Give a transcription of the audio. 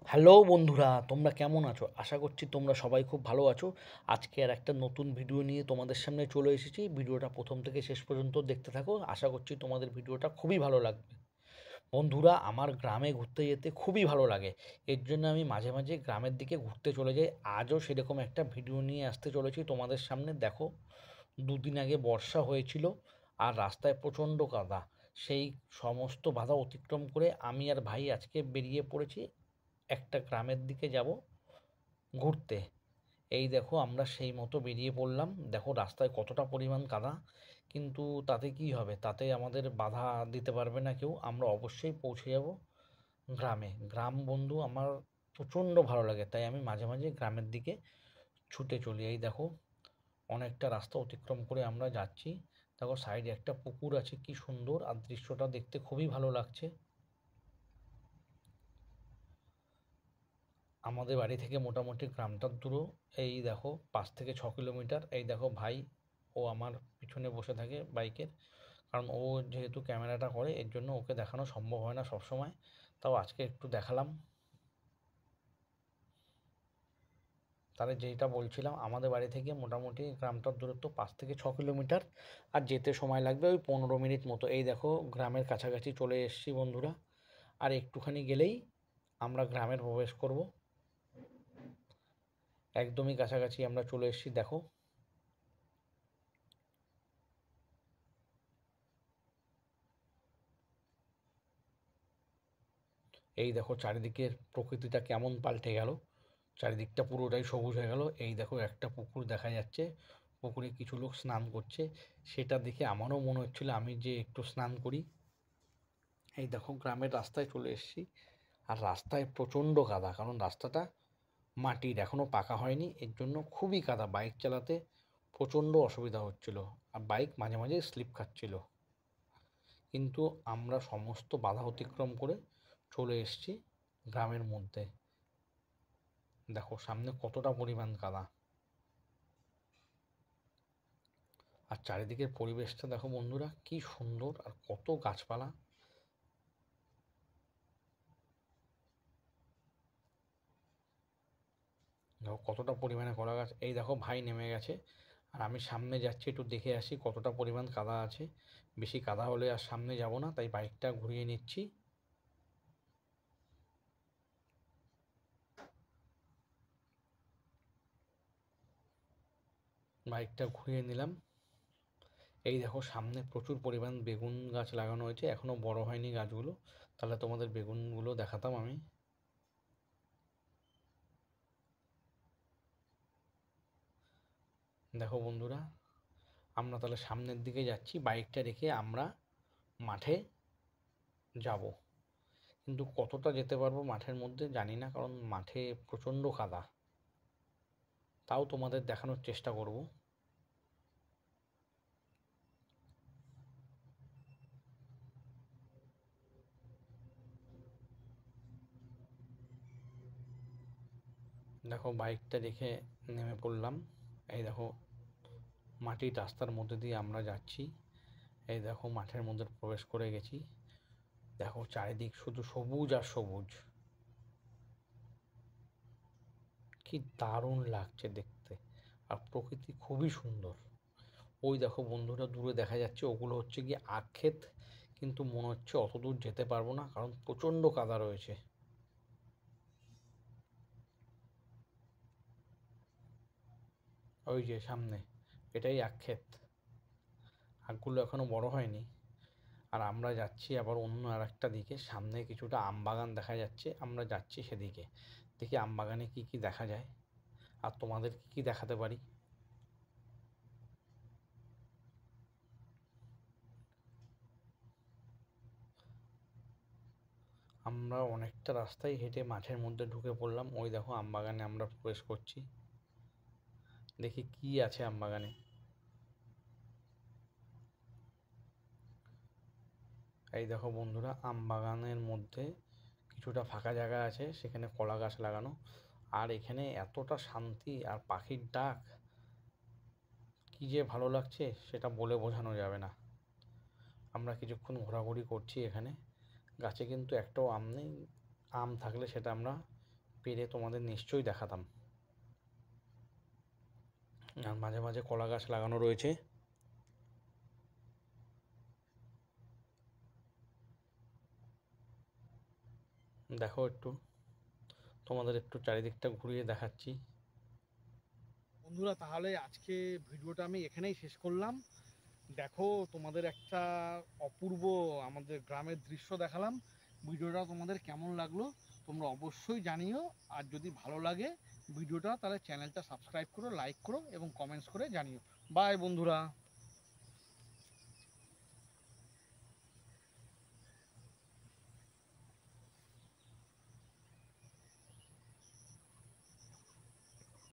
Hello বন্ধুরা, তোমরা কেমন আছো? আশা করছি তোমরা সবাই খুব ভালো আছো। আজকে আর একটা নতুন ভিডিও নিয়ে তোমাদের সামনে চলে এসেছি। ভিডিওটা প্রথম থেকে শেষ পর্যন্ত দেখতে থাকো। আশা করছি তোমাদের ভিডিওটা খুবই ভালো লাগবে। বন্ধুরা, আমার গ্রামে ঘুরতে যেতে খুবই ভালো লাগে। এর জন্য আমি মাঝে মাঝে গ্রামের দিকে ঘুরতে চলে যাই। আজও সেরকম একটা ভিডিও নিয়ে আসতে চলেছি তোমাদের সামনে। দেখো, দুদিন আগে বর্ষা হয়েছিল আর রাস্তায় প্রচণ্ড কাদা। সেই সমস্ত বাধা অতিক্রম করে আমি আর ভাই আজকে বেরিয়ে পড়েছি একটা গ্রামের দিকে যাব ঘুরতে। এই দেখো, আমরা সেই মতো বেরিয়ে পড়লাম। দেখো রাস্তায় কতটা পরিমাণ কাদা, কিন্তু তাতে কি হবে? তাতে আমাদের বাধা দিতে পারবে না কেউ। আমরা অবশ্যই পৌঁছে যাব গ্রামে। গ্রাম বন্ধু আমার প্রচণ্ড ভালো লাগে, তাই আমি মাঝে মাঝে গ্রামের দিকে ছুটে চলি। এই দেখো, অনেকটা রাস্তা অতিক্রম করে আমরা যাচ্ছি। দেখো সাইডে একটা পুকুর আছে, কি সুন্দর, আর দৃশ্যটা দেখতে খুবই ভালো লাগছে। আমাদের বাড়ি থেকে মোটামুটি গ্রামটার দূরও। এই দেখো 5 থেকে 6 কিলোমিটার। এই দেখো ভাই, ও আমার পিছনে বসে থাকে বাইকের। কারণ ও যেহেতু ক্যামেরাটা করে, এর জন্য ওকে দেখানো সম্ভব হয় না সব সময়। তাও আজকে একটু দেখালাম। তাহলে যেটা বলছিলাম, আমাদের বাড়ি থেকে মোটামুটি গ্রামটার দূরত্ব 5 থেকে 6 কিলোমিটার। আর যেতে সময় লাগবে ওই 15 মিনিট মতো। এই দেখো, গ্রামের কাছাকাছি চলে এসেছি বন্ধুরা। আর একটুখানি গেলেই আমরা গ্রামের প্রবেশ করব। একদমই কাছাকাছি আমরা চলে এসেছি। দেখো, এই দেখো চারিদিকের প্রকৃতিটা কেমন পাল্টে গেল। চারিদিকটা পুরোটাই সবুজ হয়ে গেল। এই দেখো একটা পুকুর দেখা যাচ্ছে, পুকুরে কিছু লোক স্নান করছে। সেটা দেখে আমারও মনে হচ্ছিল আমি যে একটু স্নান করি। এই দেখো গ্রামের রাস্তায় চলে এসেছি। আর রাস্তায় প্রচণ্ড কাদা, কারণ রাস্তাটা মাটির, এখনও পাকা হয়নি। এর জন্য খুবই কাদা, বাইক চালাতে প্রচণ্ড অসুবিধা হচ্ছিল। আর বাইক মাঝে মাঝে স্লিপ খাচ্ছিল। কিন্তু আমরা সমস্ত বাধা অতিক্রম করে চলে এসেছি গ্রামের মধ্যে। দেখো সামনে কতটা পরিমাণ কাদা। আর চারিদিকের পরিবেশটা দেখো বন্ধুরা, কি সুন্দর, আর কত গাছপালা। দেখো কতটা পরিমাণে কলা গাছ। এই দেখো ভাই নেমে গেছে, আর আমি সামনে যাচ্ছি, একটু দেখে আসি কতটা পরিমাণ কাদা আছে। বেশি কাদা হলে আর সামনে যাব না, তাই বাইকটা ঘুরিয়ে নিচ্ছি। বাইকটা ঘুরিয়ে নিলাম। এই দেখো সামনে প্রচুর পরিমাণ বেগুন গাছ লাগানো হয়েছে, এখনো বড় হয়নি গাছগুলো। তাহলে তোমাদের বেগুনগুলো দেখাতাম আমি। দেখো বন্ধুরা, আমরা তাহলে সামনের দিকে যাচ্ছি। বাইকটা রেখে আমরা মাঠে যাব। কিন্তু কতটা যেতে পারবো মাঠের মধ্যে জানি না, কারণ মাঠে প্রচণ্ড কাদা। তাও তোমাদের দেখানোর চেষ্টা করব। দেখো বাইকটা রেখে নেমে পড়লাম। এই দেখো মাটির রাস্তার মধ্যে দিয়ে আমরা যাচ্ছি। এই দেখো মাঠের মধ্যে প্রবেশ করে গেছি। দেখো চারিদিক শুধু সবুজ আর সবুজ, কি দারুণ লাগছে দেখতে। আর প্রকৃতি খুবই সুন্দর। ওই দেখো বন্ধুরা, দূরে দেখা যাচ্ছে ওগুলো হচ্ছে গিয়ে আখ ক্ষেত। কিন্তু মনে হচ্ছে অত দূর যেতে পারবো না, কারণ প্রচণ্ড কাদা রয়েছে। ওই যে সামনে, এটাই আখ ক্ষেত। আখগুলো এখনো বড় হয়নি। আর আমরা যাচ্ছি আবার অন্য আর একটা দিকে। সামনে কিছুটা আম বাগান দেখা যাচ্ছে, আমরা যাচ্ছি সেদিকে। দেখি আম বাগানে কী কী দেখা যায়, আর তোমাদের কী কী দেখাতে পারি। আমরা অনেকটা রাস্তায় হেঁটে মাঠের মধ্যে ঢুকে পড়লাম। ওই দেখো আম বাগানে আমরা প্রবেশ করছি। দেখি কি আছে আম বাগানে। এই দেখো বন্ধুরা, আম বাগানের মধ্যে কিছুটা ফাঁকা জায়গা আছে, সেখানে কলা গাছ লাগানো। আর এখানে এতটা শান্তি আর পাখির ডাক, কি যে ভালো লাগছে সেটা বলে বোঝানো যাবে না। আমরা কিছুক্ষণ ঘোরাঘুরি করছি এখানে। গাছে কিন্তু একটাও আম নেই। আম থাকলে সেটা আমরা পেরে তোমাদের নিশ্চয়ই দেখাতাম। আর মাঝে মাঝে কলা গাছ লাগানো রয়েছে। দেখো একটু, তোমাদের একটু চারিদিকটা ঘুরিয়ে দেখাচ্ছি। বন্ধুরা, তাহলে আজকে ভিডিওটা আমি এখানেই শেষ করলাম। দেখো, তোমাদের একটা অপূর্ব আমাদের গ্রামের দৃশ্য দেখালাম। ভিডিওটা তোমাদের কেমন লাগলো তোমরা অবশ্যই জানিও। আর যদি ভালো লাগে ভিডিওটা, তাহলে চ্যানেলটা সাবস্ক্রাইব করো, লাইক করো এবং কমেন্টস করে জানিও। বাই বন্ধুরা।